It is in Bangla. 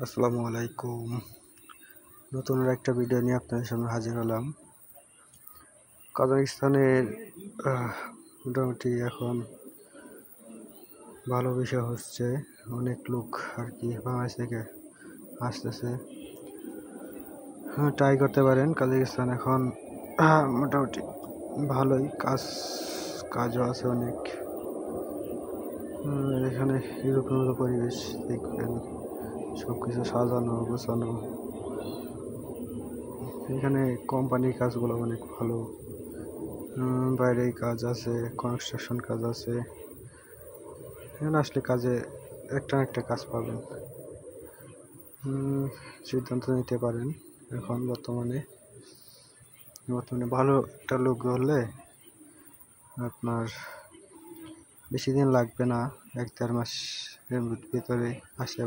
আসসালামু আলাইকুম। নতুন একটা ভিডিও নিয়ে আপনাদের সামনে হাজির হলাম। কাজাখস্তানের মোটামুটি এখন ভালো বিষয় হচ্ছে, অনেক লোক আর কি বাংলাদেশ থেকে আসতেছে। ট্রাই করতে পারেন। কাজাখস্তান এখন মোটামুটি ভালোই কাজও আছে অনেক। এখানে এরকম পরিবেশ দেখবেন, সবকিছু সাজানো গোছানো। এখানে কোম্পানির কাজগুলো অনেক ভালো, বাইরে কাজ আছে, কনস্ট্রাকশন কাজ আছে। এখানে আসলে কাজে একটা না একটা কাজ পাবেন। সিদ্ধান্ত নিতে পারেন। এখন বর্তমানে ভালো একটা লোক হলে আপনার বেশি দিন লাগবে না, 1-1.5 মাসের ভিতরে আসে।